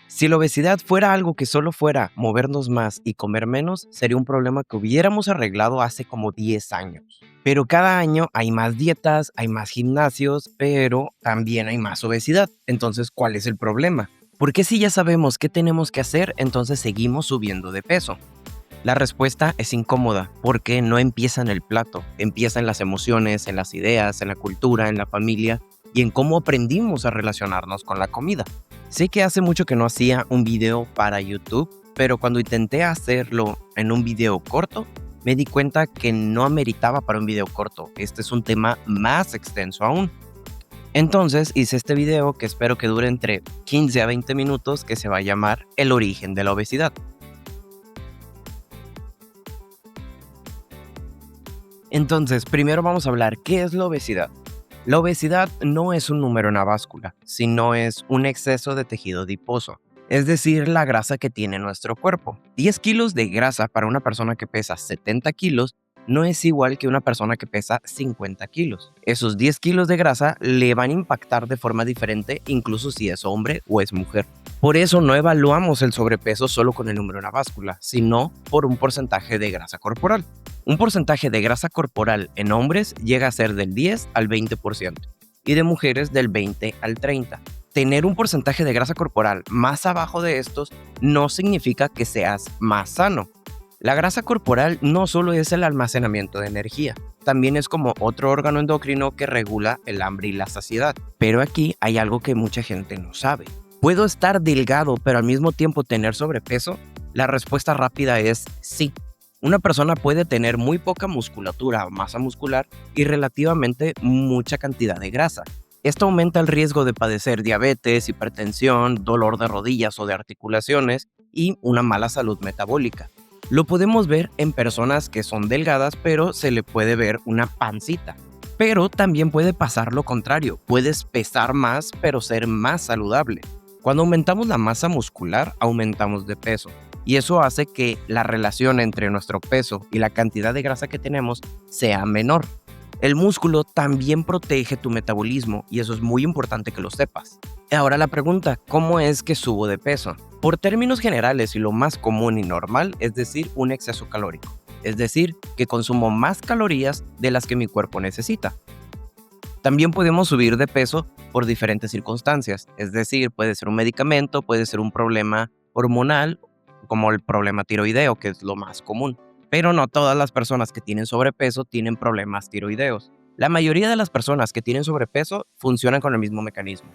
Si la obesidad fuera algo que solo fuera movernos más y comer menos, sería un problema que hubiéramos arreglado hace como 10 años. Pero cada año hay más dietas, hay más gimnasios, pero también hay más obesidad. Entonces, ¿cuál es el problema? ¿Por qué si ya sabemos qué tenemos que hacer, entonces seguimos subiendo de peso? La respuesta es incómoda porque no empieza en el plato, empieza en las emociones, en las ideas, en la cultura, en la familia y en cómo aprendimos a relacionarnos con la comida. Sé que hace mucho que no hacía un video para YouTube, pero cuando intenté hacerlo en un video corto, me di cuenta que no ameritaba para un video corto. Este es un tema más extenso aún. Entonces hice este video que espero que dure entre 15 a 20 minutos que se va a llamar El origen de la obesidad. Entonces, primero vamos a hablar, ¿qué es la obesidad? La obesidad no es un número en la báscula, sino es un exceso de tejido adiposo, es decir, la grasa que tiene nuestro cuerpo. 10 kilos de grasa para una persona que pesa 70 kilos no es igual que una persona que pesa 50 kilos. Esos 10 kilos de grasa le van a impactar de forma diferente, incluso si es hombre o es mujer. Por eso no evaluamos el sobrepeso solo con el número en la báscula, sino por un porcentaje de grasa corporal. Un porcentaje de grasa corporal en hombres llega a ser del 10 al 20% y de mujeres del 20 al 30%. Tener un porcentaje de grasa corporal más abajo de estos no significa que seas más sano. La grasa corporal no solo es el almacenamiento de energía, también es como otro órgano endocrino que regula el hambre y la saciedad. Pero aquí hay algo que mucha gente no sabe. ¿Puedo estar delgado pero al mismo tiempo tener sobrepeso? La respuesta rápida es sí. Una persona puede tener muy poca musculatura o masa muscular y relativamente mucha cantidad de grasa. Esto aumenta el riesgo de padecer diabetes, hipertensión, dolor de rodillas o de articulaciones y una mala salud metabólica. Lo podemos ver en personas que son delgadas, pero se le puede ver una pancita. Pero también puede pasar lo contrario, puedes pesar más, pero ser más saludable. Cuando aumentamos la masa muscular, aumentamos de peso. Y eso hace que la relación entre nuestro peso y la cantidad de grasa que tenemos sea menor. El músculo también protege tu metabolismo y eso es muy importante que lo sepas. Ahora la pregunta, ¿cómo es que subo de peso? Por términos generales y lo más común y normal, es decir, un exceso calórico. Es decir, que consumo más calorías de las que mi cuerpo necesita. También podemos subir de peso por diferentes circunstancias. Es decir, puede ser un medicamento, puede ser un problema hormonal, como el problema tiroideo, que es lo más común. Pero no todas las personas que tienen sobrepeso tienen problemas tiroideos. La mayoría de las personas que tienen sobrepeso funcionan con el mismo mecanismo.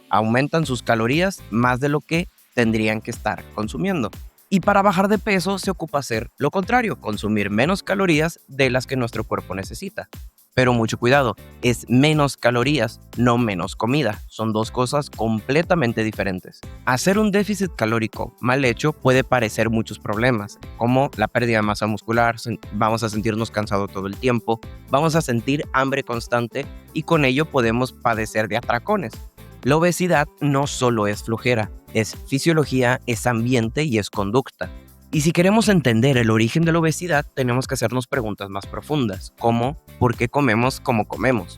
Aumentan sus calorías más de lo que tendrían que estar consumiendo. Y para bajar de peso se ocupa hacer lo contrario, consumir menos calorías de las que nuestro cuerpo necesita. Pero mucho cuidado, es menos calorías, no menos comida. Son dos cosas completamente diferentes. Hacer un déficit calórico mal hecho puede parecer muchos problemas, como la pérdida de masa muscular, vamos a sentirnos cansados todo el tiempo, vamos a sentir hambre constante y con ello podemos padecer de atracones. La obesidad no solo es flojera, es fisiología, es ambiente y es conducta. Y si queremos entender el origen de la obesidad, tenemos que hacernos preguntas más profundas, como ¿por qué comemos como comemos?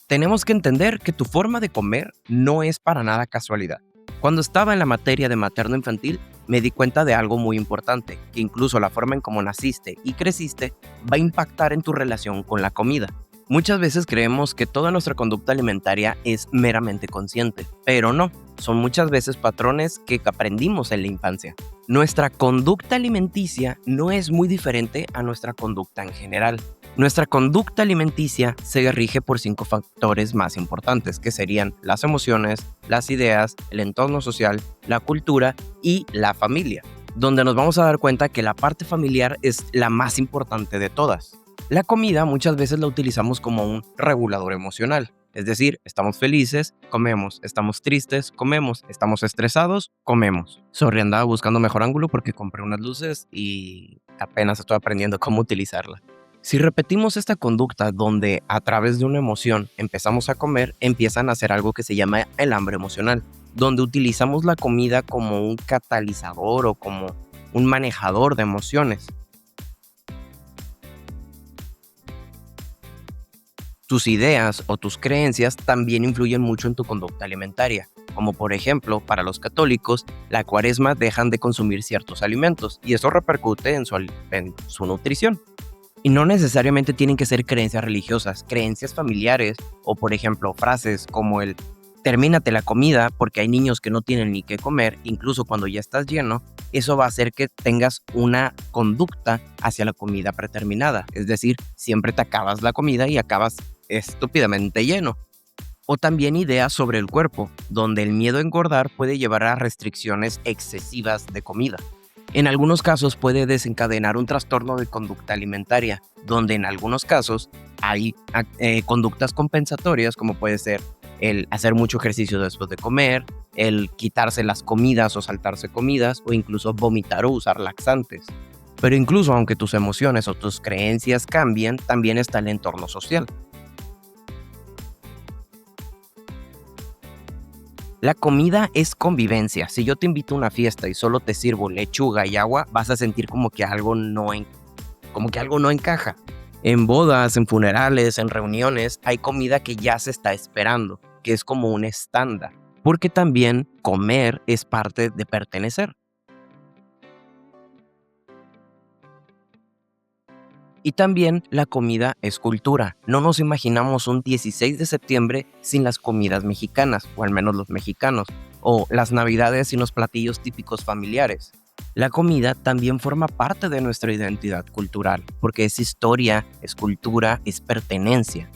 Tenemos que entender que tu forma de comer no es para nada casualidad. Cuando estaba en la materia de materno-infantil, me di cuenta de algo muy importante, que incluso la forma en cómo naciste y creciste va a impactar en tu relación con la comida. Muchas veces creemos que toda nuestra conducta alimentaria es meramente consciente, pero no, son muchas veces patrones que aprendimos en la infancia. Nuestra conducta alimenticia no es muy diferente a nuestra conducta en general. Nuestra conducta alimenticia se rige por 5 factores más importantes, que serían las emociones, las ideas, el entorno social, la cultura y la familia, donde nos vamos a dar cuenta que la parte familiar es la más importante de todas. La comida muchas veces la utilizamos como un regulador emocional, es decir, estamos felices, comemos, estamos tristes, comemos, estamos estresados, comemos. Sorry, andaba buscando mejor ángulo porque compré unas luces y apenas estoy aprendiendo cómo utilizarla. Si repetimos esta conducta donde a través de una emoción empezamos a comer, empiezan a hacer algo que se llama el hambre emocional, donde utilizamos la comida como un catalizador o como un manejador de emociones. Tus ideas o tus creencias también influyen mucho en tu conducta alimentaria, como por ejemplo, para los católicos, la cuaresma dejan de consumir ciertos alimentos y eso repercute en su nutrición. Y no necesariamente tienen que ser creencias religiosas, creencias familiares o por ejemplo frases como el termínate la comida porque hay niños que no tienen ni qué comer, incluso cuando ya estás lleno, eso va a hacer que tengas una conducta hacia la comida preterminada, es decir, siempre te acabas la comida y acabas estúpidamente lleno. O también ideas sobre el cuerpo, donde el miedo a engordar puede llevar a restricciones excesivas de comida. En algunos casos puede desencadenar un trastorno de conducta alimentaria, donde en algunos casos hay conductas compensatorias como puede ser el hacer mucho ejercicio después de comer, el quitarse las comidas o saltarse comidas o incluso vomitar o usar laxantes. Pero incluso aunque tus emociones o tus creencias cambien, también está el entorno social. La comida es convivencia. Si yo te invito a una fiesta y solo te sirvo lechuga y agua, vas a sentir como que algo no encaja. En bodas, en funerales, en reuniones, hay comida que ya se está esperando, que es como un estándar, porque también comer es parte de pertenecer. Y también la comida es cultura. No nos imaginamos un 16 de septiembre sin las comidas mexicanas, o al menos los mexicanos, o las navidades sin los platillos típicos familiares. La comida también forma parte de nuestra identidad cultural, porque es historia, es cultura, es pertenencia.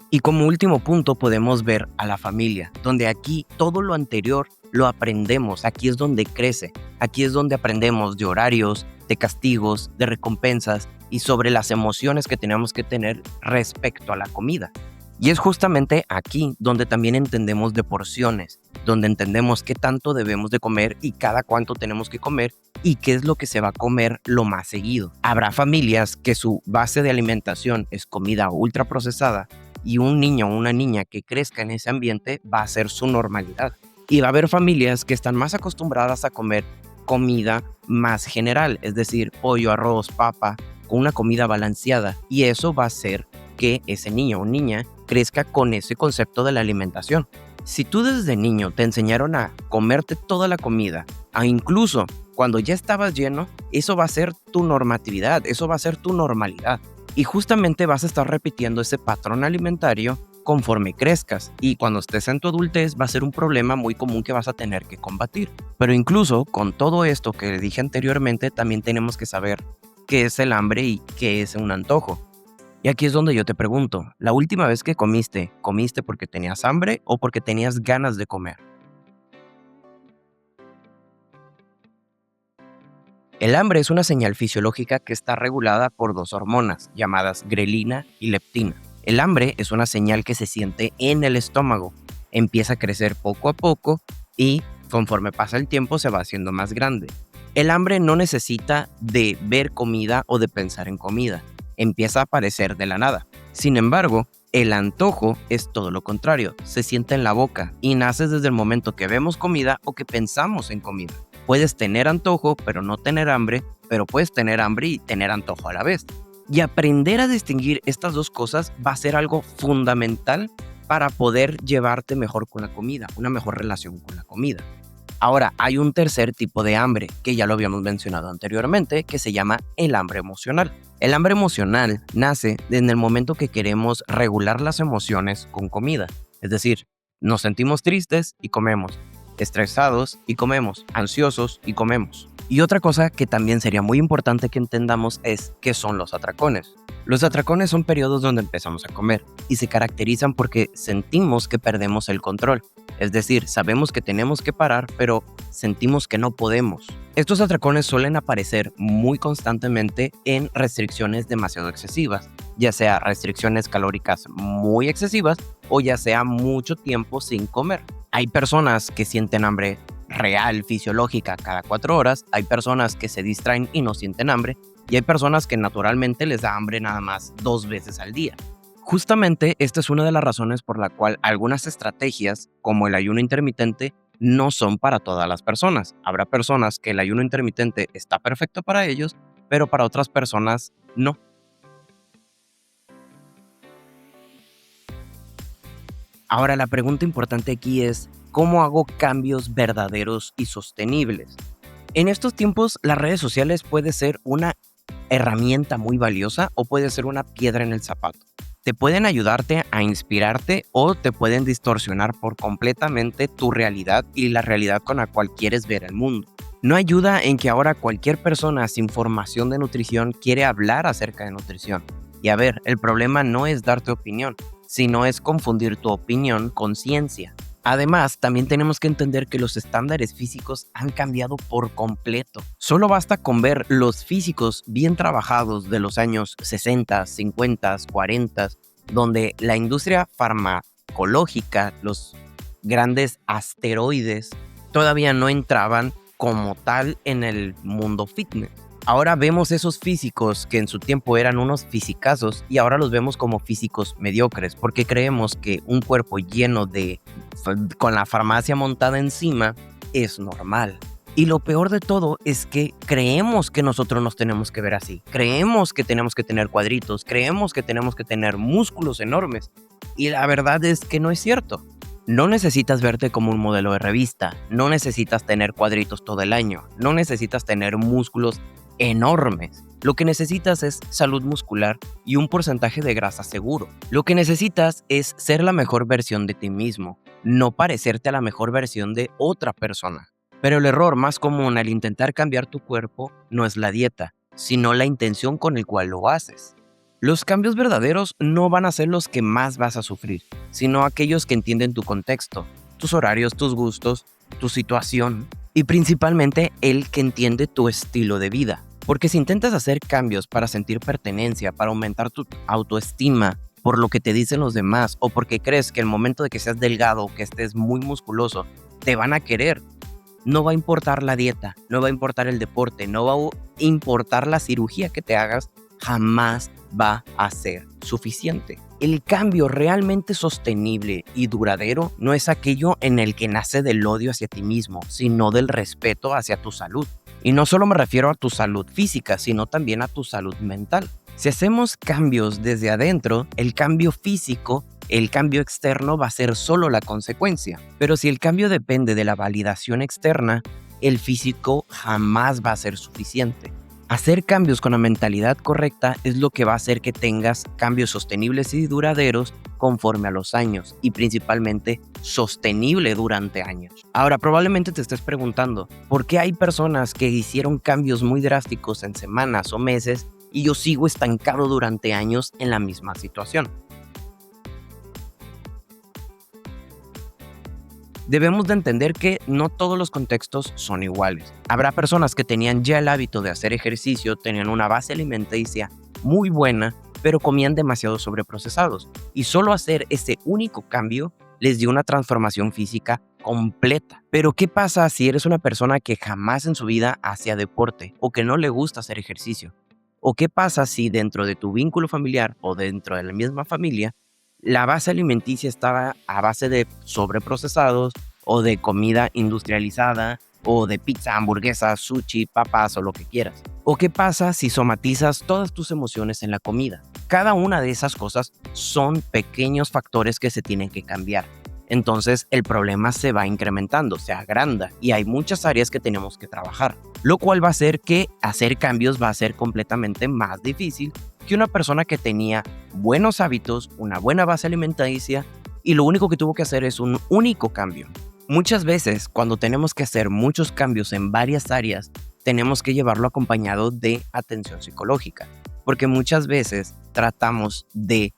Y como último punto podemos ver a la familia, donde aquí todo lo anterior lo aprendemos, aquí es donde crece, aquí es donde aprendemos de horarios, de castigos, de recompensas y sobre las emociones que tenemos que tener respecto a la comida. Y es justamente aquí donde también entendemos de porciones, donde entendemos qué tanto debemos de comer y cada cuánto tenemos que comer y qué es lo que se va a comer lo más seguido. Habrá familias que su base de alimentación es comida ultraprocesada y un niño o una niña que crezca en ese ambiente va a ser su normalidad. Y va a haber familias que están más acostumbradas a comer comida más general, es decir, pollo, arroz, papa, con una comida balanceada. Y eso va a hacer que ese niño o niña crezca con ese concepto de la alimentación. Si tú desde niño te enseñaron a comerte toda la comida, a incluso cuando ya estabas lleno, eso va a ser tu normatividad, eso va a ser tu normalidad. Y justamente vas a estar repitiendo ese patrón alimentario conforme crezcas y cuando estés en tu adultez va a ser un problema muy común que vas a tener que combatir. Pero incluso con todo esto que dije anteriormente, también tenemos que saber qué es el hambre y qué es un antojo. Y aquí es donde yo te pregunto, ¿la última vez que comiste porque tenías hambre o porque tenías ganas de comer? El hambre es una señal fisiológica que está regulada por dos hormonas llamadas grelina y leptina. El hambre es una señal que se siente en el estómago. Empieza a crecer poco a poco y conforme pasa el tiempo se va haciendo más grande. El hambre no necesita de ver comida o de pensar en comida. Empieza a aparecer de la nada. Sin embargo, el antojo es todo lo contrario. Se siente en la boca y nace desde el momento que vemos comida o que pensamos en comida. Puedes tener antojo, pero no tener hambre, pero puedes tener hambre y tener antojo a la vez. Y aprender a distinguir estas dos cosas va a ser algo fundamental para poder llevarte mejor con la comida, una mejor relación con la comida. Ahora, hay un tercer tipo de hambre, que ya lo habíamos mencionado anteriormente, que se llama el hambre emocional. El hambre emocional nace en el momento que queremos regular las emociones con comida. Es decir, nos sentimos tristes y comemos, estresados y comemos, ansiosos y comemos. Y otra cosa que también sería muy importante que entendamos es qué son los atracones. Los atracones son periodos donde empezamos a comer y se caracterizan porque sentimos que perdemos el control. Es decir, sabemos que tenemos que parar, pero sentimos que no podemos. Estos atracones suelen aparecer muy constantemente en restricciones demasiado excesivas, ya sea restricciones calóricas muy excesivas o ya sea mucho tiempo sin comer. Hay personas que sienten hambre real, fisiológica, cada 4 horas. Hay personas que se distraen y no sienten hambre. Y hay personas que naturalmente les da hambre nada más 2 veces al día. Justamente esta es una de las razones por la cual algunas estrategias, como el ayuno intermitente, no son para todas las personas. Habrá personas que el ayuno intermitente está perfecto para ellos pero para otras personas no. Ahora, la pregunta importante aquí es, ¿cómo hago cambios verdaderos y sostenibles? En estos tiempos, las redes sociales puede ser una herramienta muy valiosa o puede ser una piedra en el zapato. Te pueden ayudarte a inspirarte o te pueden distorsionar por completamente tu realidad y la realidad con la cual quieres ver el mundo. No ayuda en que ahora cualquier persona sin formación de nutrición quiere hablar acerca de nutrición. Y a ver, el problema no es darte opinión, sino es confundir tu opinión con ciencia. Además, también tenemos que entender que los estándares físicos han cambiado por completo. Solo basta con ver los físicos bien trabajados de los años 60, 50, 40, donde la industria farmacológica, los grandes asteroides, todavía no entraban como tal en el mundo fitness. Ahora vemos esos físicos que en su tiempo eran unos fisicazos y ahora los vemos como físicos mediocres porque creemos que un cuerpo lleno con la farmacia montada encima es normal. Y lo peor de todo es que creemos que nosotros nos tenemos que ver así. Creemos que tenemos que tener cuadritos, creemos que tenemos que tener músculos enormes. Y la verdad es que no es cierto. No necesitas verte como un modelo de revista, no necesitas tener cuadritos todo el año, no necesitas tener músculos enormes. Lo que necesitas es salud muscular y un porcentaje de grasa seguro. Lo que necesitas es ser la mejor versión de ti mismo, no parecerte a la mejor versión de otra persona. Pero el error más común al intentar cambiar tu cuerpo no es la dieta, sino la intención con el cual lo haces. Los cambios verdaderos no van a ser los que más vas a sufrir, sino aquellos que entienden tu contexto, tus horarios, tus gustos, tu situación y principalmente el que entiende tu estilo de vida. Porque si intentas hacer cambios para sentir pertenencia, para aumentar tu autoestima por lo que te dicen los demás o porque crees que el momento de que seas delgado o que estés muy musculoso te van a querer, no va a importar la dieta, no va a importar el deporte, no va a importar la cirugía que te hagas, jamás va a ser suficiente. El cambio realmente sostenible y duradero no es aquello en el que nace del odio hacia ti mismo, sino del respeto hacia tu salud. Y no solo me refiero a tu salud física, sino también a tu salud mental. Si hacemos cambios desde adentro, el cambio físico, el cambio externo va a ser solo la consecuencia. Pero si el cambio depende de la validación externa, el físico jamás va a ser suficiente. Hacer cambios con la mentalidad correcta es lo que va a hacer que tengas cambios sostenibles y duraderos conforme a los años y principalmente sostenible durante años. Ahora, probablemente te estés preguntando, ¿por qué hay personas que hicieron cambios muy drásticos en semanas o meses y yo sigo estancado durante años en la misma situación? Debemos de entender que no todos los contextos son iguales. Habrá personas que tenían ya el hábito de hacer ejercicio, tenían una base alimenticia muy buena, pero comían demasiado sobreprocesados. Y solo hacer ese único cambio les dio una transformación física completa. Pero ¿qué pasa si eres una persona que jamás en su vida hacía deporte o que no le gusta hacer ejercicio? ¿O qué pasa si dentro de tu vínculo familiar o dentro de la misma familia la base alimenticia estaba a base de sobreprocesados o de comida industrializada o de pizza, hamburguesas, sushi, papas o lo que quieras? ¿O qué pasa si somatizas todas tus emociones en la comida? Cada una de esas cosas son pequeños factores que se tienen que cambiar. Entonces el problema se va incrementando, se agranda y hay muchas áreas que tenemos que trabajar, lo cual va a hacer que hacer cambios va a ser completamente más difícil que una persona que tenía buenos hábitos, una buena base alimenticia y lo único que tuvo que hacer es un único cambio. Muchas veces cuando tenemos que hacer muchos cambios en varias áreas, tenemos que llevarlo acompañado de atención psicológica, porque muchas veces tratamos de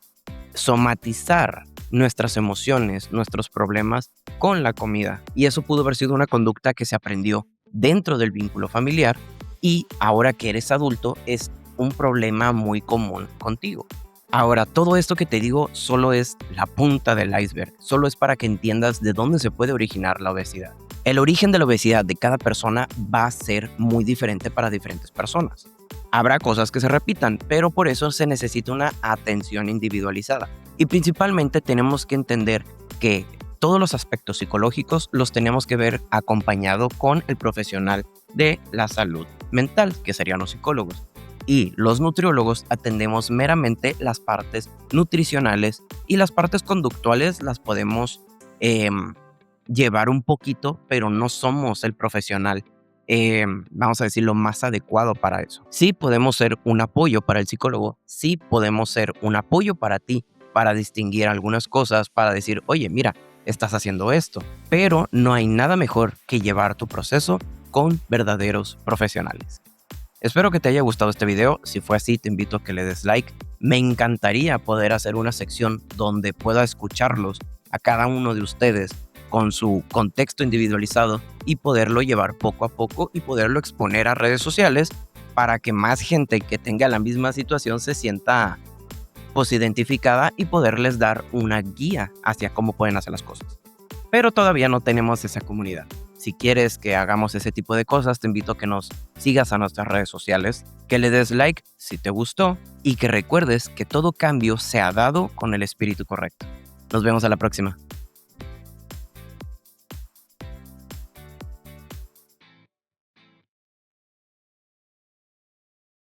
somatizar nuestras emociones, nuestros problemas con la comida. Y eso pudo haber sido una conducta que se aprendió dentro del vínculo familiar y ahora que eres adulto es un problema muy común contigo. Ahora, todo esto que te digo solo es la punta del iceberg, solo es para que entiendas de dónde se puede originar la obesidad. El origen de la obesidad de cada persona va a ser muy diferente para diferentes personas. Habrá cosas que se repitan, pero por eso se necesita una atención individualizada. Y principalmente tenemos que entender que todos los aspectos psicológicos los tenemos que ver acompañado con el profesional de la salud mental, que serían los psicólogos. y los nutriólogos atendemos meramente las partes nutricionales y las partes conductuales las podemos llevar un poquito, pero no somos el profesional, vamos a decir, lo más adecuado para eso. Sí podemos ser un apoyo para el psicólogo, sí podemos ser un apoyo para ti, para distinguir algunas cosas, para decir, oye, mira, estás haciendo esto, pero no hay nada mejor que llevar tu proceso con verdaderos profesionales. Espero que te haya gustado este video. Si fue así, te invito a que le des like. Me encantaría poder hacer una sección donde pueda escucharlos a cada uno de ustedes con su contexto individualizado y poderlo llevar poco a poco y poderlo exponer a redes sociales para que más gente que tenga la misma situación se sienta pues identificada y poderles dar una guía hacia cómo pueden hacer las cosas. Pero todavía no tenemos esa comunidad. Si quieres que hagamos ese tipo de cosas, te invito a que nos sigas a nuestras redes sociales, que le des like si te gustó y que recuerdes que todo cambio se ha dado con el espíritu correcto. Nos vemos a la próxima.